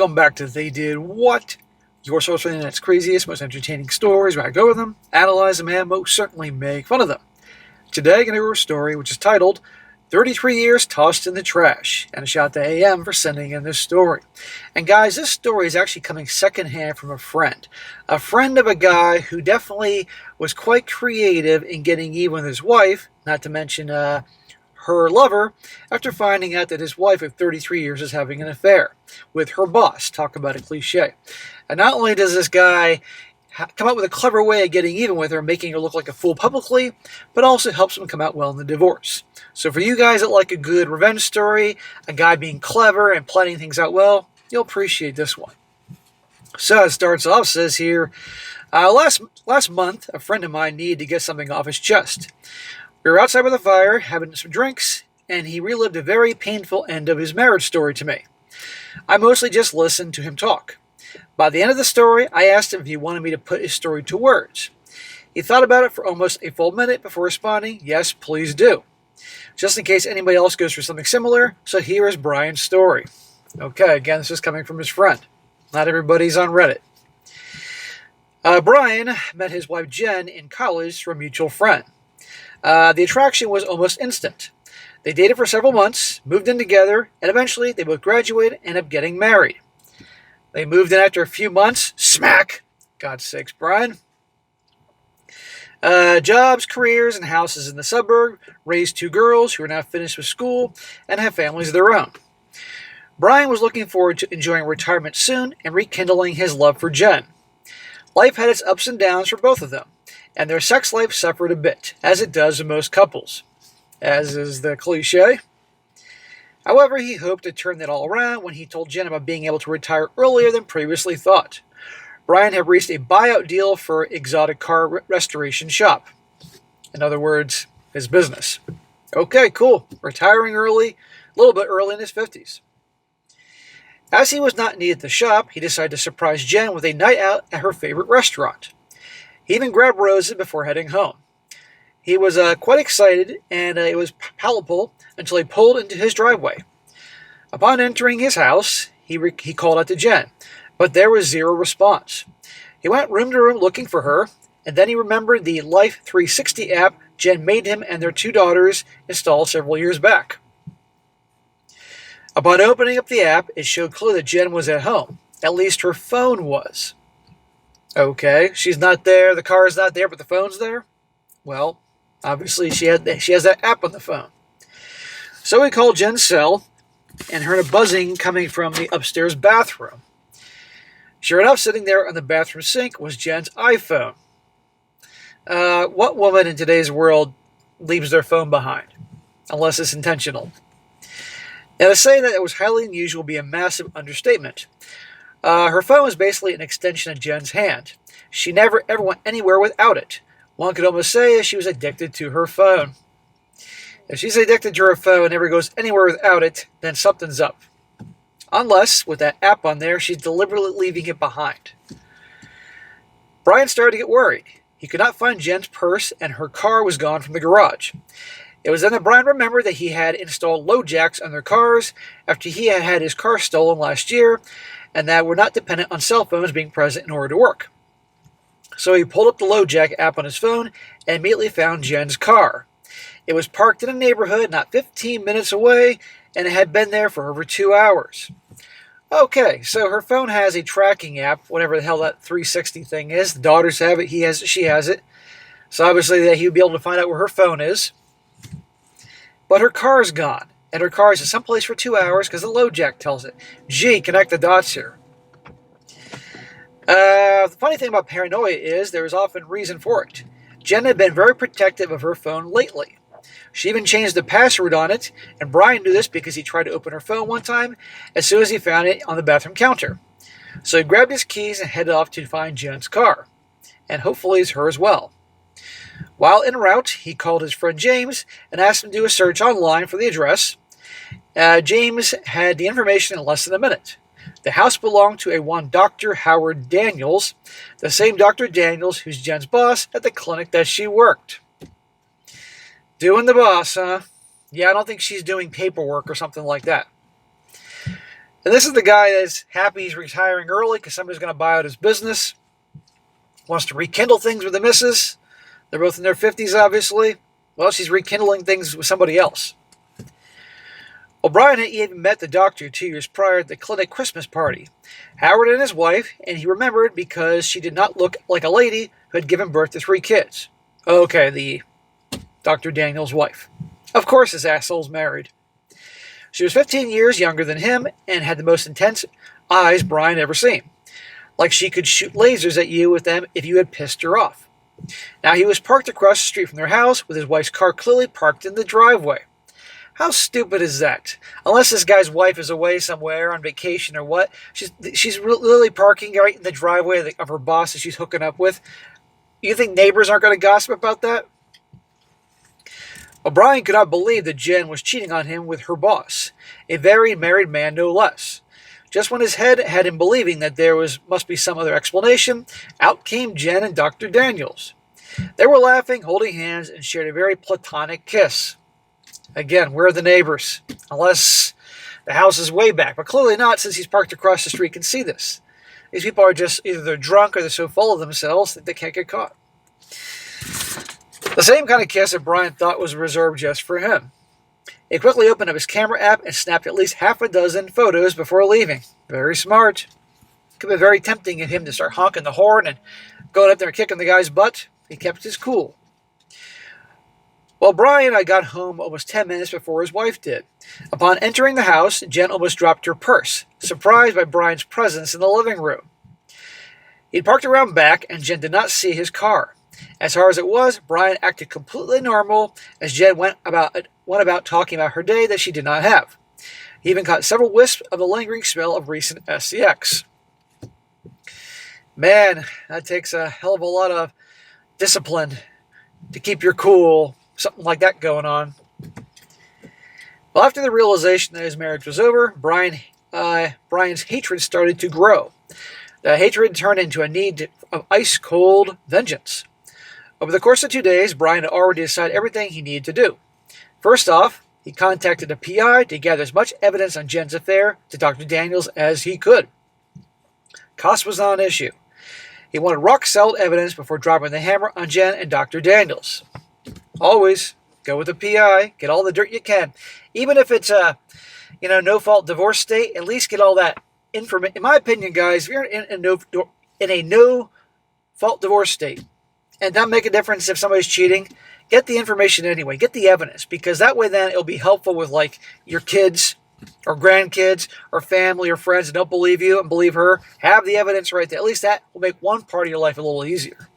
Welcome back to They Did What? Your source for the internet's craziest, most entertaining stories, where I go over them, analyze them, and most certainly make fun of them. Today, I'm going to go over a story which is titled 33 Years Tossed in the Trash, and a shout out to AM for sending in this story. And guys, this story is actually coming secondhand from a friend of a guy who definitely was quite creative in getting even with his wife, not to mention her lover, after finding out that his wife of 33 years is having an affair with her boss. Talk about a cliche. And not only does this guy come up with a clever way of getting even with her, making her look like a fool publicly, but also helps him come out well in the divorce. So for you guys that like a good revenge story, a guy being clever and planning things out well, you'll appreciate this one. So it starts off, says here, last month, a friend of mine needed to get something off his chest. We were outside with a fire, having some drinks, and he relived a very painful end of his marriage story to me. I mostly just listened to him talk. By the end of the story, I asked him if he wanted me to put his story to words. He thought about it for almost a full minute before responding, "Yes, please do." Just in case anybody else goes through something similar, so here is Brian's story. Okay, again, this is coming from his friend. Not everybody's on Reddit. Brian met his wife Jen in college through a mutual friend. The attraction was almost instant. They dated for several months, moved in together, and eventually they both graduated and ended up getting married. They moved in after a few months. Smack! God's sakes, Brian. Jobs, careers, and houses in the suburb, raised two girls who are now finished with school and have families of their own. Brian was looking forward to enjoying retirement soon and rekindling his love for Jen. Life had its ups and downs for both of them, and their sex life suffered a bit, as it does in most couples, as is the cliche. However, he hoped to turn that all around when he told Jen about being able to retire earlier than previously thought. Brian had reached a buyout deal for exotic car restoration shop. In other words, his business. Okay, cool. Retiring early, a little bit early in his 50s. As he was not needed at the shop, he decided to surprise Jen with a night out at her favorite restaurant. He even grabbed roses before heading home. He was quite excited, and it was palpable until he pulled into his driveway. Upon entering his house, he called out to Jen, but there was zero response. He went room to room looking for her, and then he remembered the Life 360 app Jen made him and their two daughters install several years back. Upon opening up the app, it showed clearly that Jen was at home. At least her phone was. Okay, she's not there, the car is not there, but the phone's there? Well, obviously she has that app on the phone. So he called Jen's cell and heard a buzzing coming from the upstairs bathroom. Sure enough, sitting there on the bathroom sink was Jen's iPhone. What woman in today's world leaves their phone behind? Unless it's intentional. Now, to say that it was highly unusual would be a massive understatement. Her phone was basically an extension of Jen's hand. She never ever went anywhere without it. One could almost say she was addicted to her phone. If she's addicted to her phone and never goes anywhere without it, then something's up. Unless, with that app on there, she's deliberately leaving it behind. Brian started to get worried. He could not find Jen's purse, and her car was gone from the garage. It was then that Brian remembered that he had installed LoJacks on their cars after he had had his car stolen last year, and that were not dependent on cell phones being present in order to work. So he pulled up the LoJack app on his phone and immediately found Jen's car. It was parked in a neighborhood not 15 minutes away, and it had been there for over 2 hours. Okay, so her phone has a tracking app, whatever the hell that 360 thing is. The daughters have it, she has it. So obviously that he would be able to find out where her phone is. But her car is gone, and her car is in some place for 2 hours because the LoJack tells it. Gee, connect the dots here. The funny thing about paranoia is there is often reason for it. Jen had been very protective of her phone lately. She even changed the password on it, and Brian knew this because he tried to open her phone one time as soon as he found it on the bathroom counter. So he grabbed his keys and headed off to find Jen's car, and hopefully it's her as well. While en route, he called his friend James and asked him to do a search online for the address. James had the information in less than a minute. The house belonged to a one Dr. Howard Daniels, the same Dr. Daniels who's Jen's boss at the clinic that she worked. Doing the boss, huh? Yeah, I don't think she's doing paperwork or something like that. And this is the guy that's happy he's retiring early because somebody's going to buy out his business. Wants to rekindle things with the missus. They're both in their 50s, obviously. Well, she's rekindling things with somebody else. O'Brien had even met the doctor 2 years prior at the clinic Christmas party. Howard and his wife, and he remembered because she did not look like a lady who had given birth to 3 kids. Okay, the Dr. Daniels' wife. Of course his asshole's married. She was 15 years younger than him and had the most intense eyes Brian ever seen. Like she could shoot lasers at you with them if you had pissed her off. Now he was parked across the street from their house with his wife's car clearly parked in the driveway. How stupid is that? Unless this guy's wife is away somewhere on vacation or what, she's literally parking right in the driveway of her boss that she's hooking up with. You think neighbors aren't going to gossip about that? O'Brien could not believe that Jen was cheating on him with her boss, a very married man no less. Just when his head had him believing that must be some other explanation, out came Jen and Dr. Daniels. They were laughing, holding hands, and shared a very platonic kiss. Again, where are the neighbors? Unless the house is way back, but clearly not since he's parked across the street can see this. These people are just either they're drunk or they're so full of themselves that they can't get caught. The same kind of kiss that Brian thought was reserved just for him. He quickly opened up his camera app and snapped at least half a dozen photos before leaving. Very smart. Could be very tempting of him to start honking the horn and going up there and kicking the guy's butt. He kept his cool. Well, Brian got home almost 10 minutes before his wife did. Upon entering the house, Jen almost dropped her purse, surprised by Brian's presence in the living room. He'd parked around back, and Jen did not see his car. As hard as it was, Brian acted completely normal as Jen went about talking about her day that she did not have. He even caught several wisps of the lingering smell of recent SCX. Man, that takes a hell of a lot of discipline to keep your cool, something like that going on. Well, after the realization that his marriage was over, Brian's hatred started to grow. The hatred turned into a need of ice-cold vengeance. Over the course of 2 days, Brian had already decided everything he needed to do. First off, he contacted a PI to gather as much evidence on Jen's affair to Dr. Daniels as he could. Cost was not an issue. He wanted rock-solid evidence before dropping the hammer on Jen and Dr. Daniels. Always go with the PI, get all the dirt you can. Even if it's a no-fault divorce state, at least get all that information. In my opinion, guys, if you're in a no-fault divorce state, and that make a difference if somebody's cheating, get the information anyway. Get the evidence, because that way then it'll be helpful with like your kids or grandkids or family or friends that don't believe you and believe her. Have the evidence right there. At least that will make one part of your life a little easier.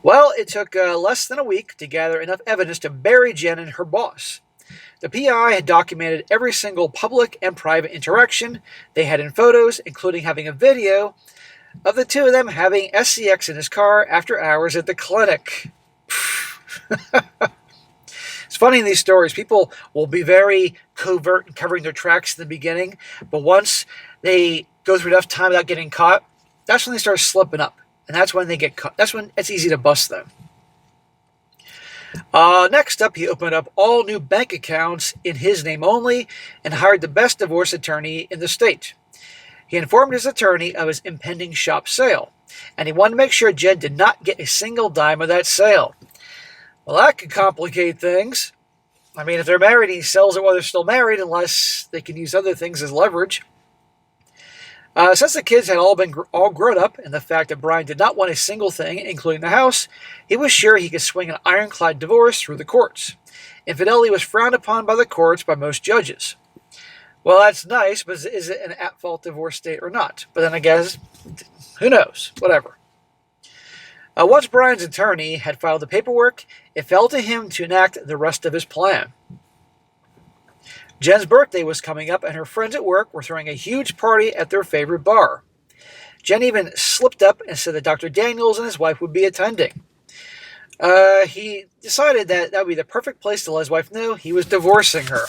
Well, it took less than a week to gather enough evidence to bury Jen and her boss. The PI had documented every single public and private interaction they had in photos, including having a video of the two of them having SCX in his car after hours at the clinic. It's funny in these stories, people will be very covert in covering their tracks in the beginning, but once they go through enough time without getting caught, that's when they start slipping up. And that's when they get caught. That's when it's easy to bust them. Next up, he opened up all new bank accounts in his name only and hired the best divorce attorney in the state. He informed his attorney of his impending shop sale, and he wanted to make sure Jen did not get a single dime of that sale. Well, that could complicate things. I mean, if they're married, he sells it while they're still married, unless they can use other things as leverage. Since the kids had all grown up, and the fact that Brian did not want a single thing, including the house, he was sure he could swing an ironclad divorce through the courts. Infidelity was frowned upon by the courts by most judges. Well, that's nice, but is it an at-fault divorce state or not? But then I guess, who knows? Whatever. Once Brian's attorney had filed the paperwork, it fell to him to enact the rest of his plan. Jen's birthday was coming up, and her friends at work were throwing a huge party at their favorite bar. Jen even slipped up and said that Dr. Daniels and his wife would be attending. He decided that would be the perfect place to let his wife know he was divorcing her.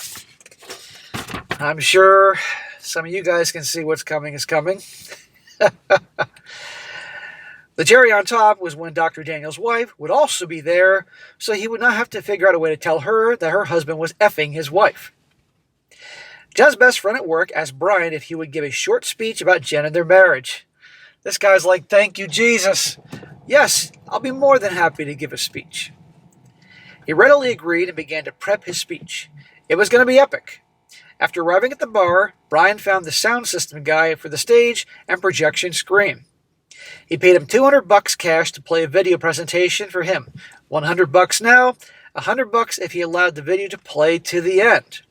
I'm sure some of you guys can see what's coming is coming. The cherry on top was when Dr. Daniels' wife would also be there, so he would not have to figure out a way to tell her that her husband was effing his wife. Jen's best friend at work asked Brian if he would give a short speech about Jen and their marriage. This guy's like, "Thank you, Jesus. Yes, I'll be more than happy to give a speech." He readily agreed and began to prep his speech. It was going to be epic. After arriving at the bar, Brian found the sound system guy for the stage and projection screen. He paid him $200 cash to play a video presentation for him. $100 now, $100 if he allowed the video to play to the end.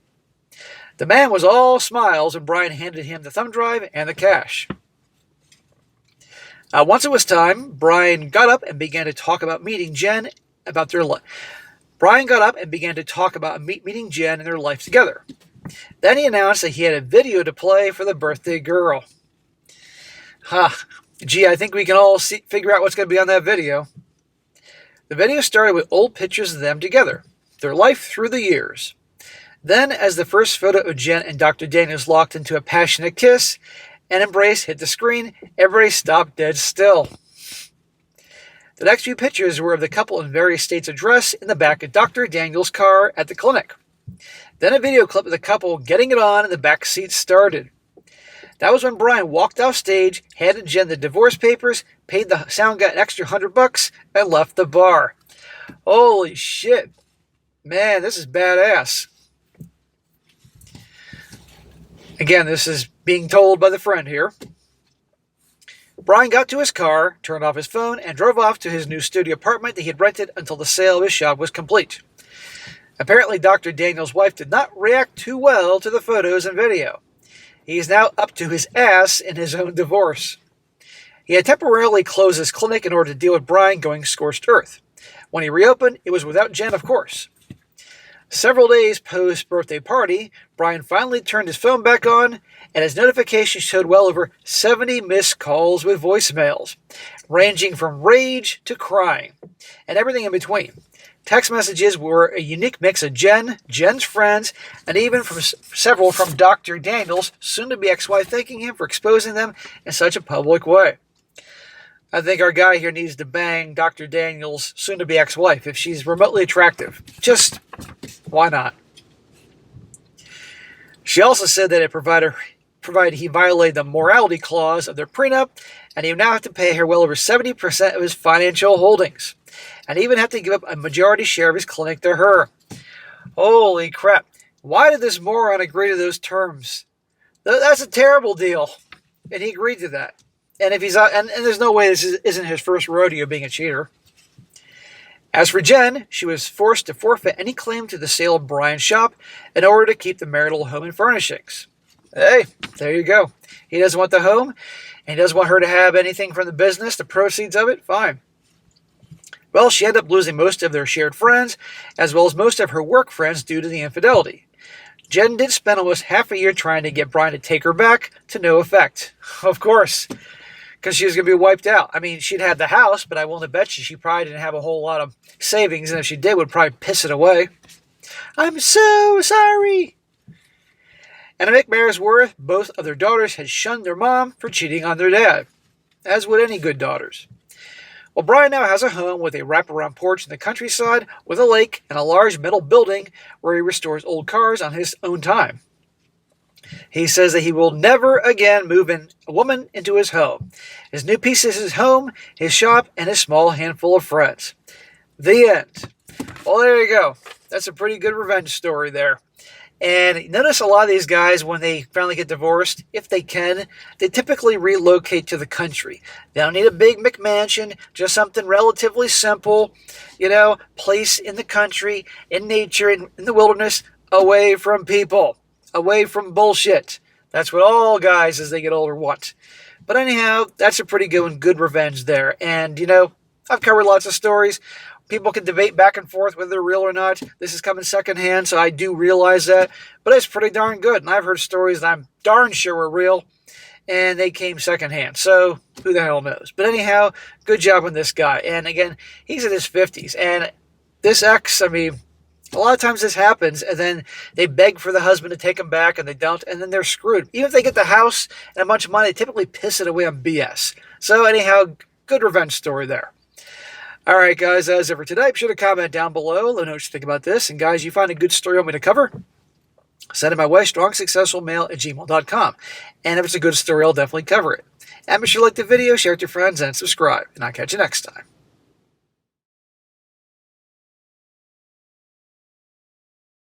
The man was all smiles, and Brian handed him the thumb drive and the cash. Once it was time, Brian got up and began to talk about meeting Jen about their life. Brian got up and began to talk about meeting Jen and their life together. Then he announced that he had a video to play for the birthday girl. Gee, I think we can all figure out what's going to be on that video. The video started with old pictures of them together, their life through the years. Then, as the first photo of Jen and Dr. Daniels locked into a passionate kiss and embrace hit the screen, everybody stopped dead still. The next few pictures were of the couple in various states of dress in the back of Dr. Daniels' car at the clinic. Then a video clip of the couple getting it on in the back seat started. That was when Brian walked off stage, handed Jen the divorce papers, paid the sound guy an extra $100, and left the bar. Holy shit. Man, this is badass. Again, this is being told by the friend here. Brian got to his car, turned off his phone, and drove off to his new studio apartment that he had rented until the sale of his shop was complete. Apparently, Dr. Daniels' wife did not react too well to the photos and video. He is now up to his ass in his own divorce. He had temporarily closed his clinic in order to deal with Brian going scorched earth. When he reopened, it was without Jen, of course. Several days post-birthday party, Brian finally turned his phone back on, and his notifications showed well over 70 missed calls with voicemails, ranging from rage to crying, and everything in between. Text messages were a unique mix of Jen's friends, and even from several from Dr. Daniels, soon-to-be ex-wife, thanking him for exposing them in such a public way. I think our guy here needs to bang Dr. Daniels' soon-to-be ex-wife if she's remotely attractive. Just, why not? She also said that it provided he violated the morality clause of their prenup, and he would now have to pay her well over 70% of his financial holdings, and even have to give up a majority share of his clinic to her. Holy crap. Why did this moron agree to those terms? That's a terrible deal. And he agreed to that. And if he's and there's no way this isn't his first rodeo being a cheater. As for Jen, she was forced to forfeit any claim to the sale of Brian's shop in order to keep the marital home and furnishings. Hey, there you go. He doesn't want the home, and he doesn't want her to have anything from the business, the proceeds of it. Fine. Well, she ended up losing most of their shared friends, as well as most of her work friends due to the infidelity. Jen did spend almost half a year trying to get Brian to take her back, to no effect. Of course, because she was going to be wiped out. I mean, she'd had the house, but I willing to bet you she probably didn't have a whole lot of savings, and if she did, would probably piss it away. I'm so sorry. And to make matters worse, both of their daughters had shunned their mom for cheating on their dad, as would any good daughters. Well, Brian now has a home with a wraparound porch in the countryside with a lake and a large metal building where he restores old cars on his own time. He says that he will never again move a woman into his home. His new piece is his home, his shop, and his small handful of friends. The end. Well, there you go. That's a pretty good revenge story there. And notice a lot of these guys, when they finally get divorced, if they can, they typically relocate to the country. They don't need a big McMansion, just something relatively simple, place in the country, in nature, in the wilderness, away from people, away from bullshit. That's what all guys, as they get older, want. But anyhow, that's a pretty good revenge there. And, I've covered lots of stories. People can debate back and forth whether they're real or not. This is coming secondhand, so I do realize that. But it's pretty darn good. And I've heard stories that I'm darn sure were real, and they came secondhand. So who the hell knows? But anyhow, good job on this guy. And again, he's in his 50s. And this ex, a lot of times this happens, and then they beg for the husband to take them back, and they don't, and then they're screwed. Even if they get the house and a bunch of money, they typically piss it away on BS. So anyhow, good revenge story there. All right, guys, that's it for today. Be sure to comment down below. Let me know what you think about this. And, guys, you find a good story you want me to cover, send it my way, strongsuccessfulmale@gmail.com. And if it's a good story, I'll definitely cover it. And be sure to like the video, share it with your friends, and subscribe. And I'll catch you next time.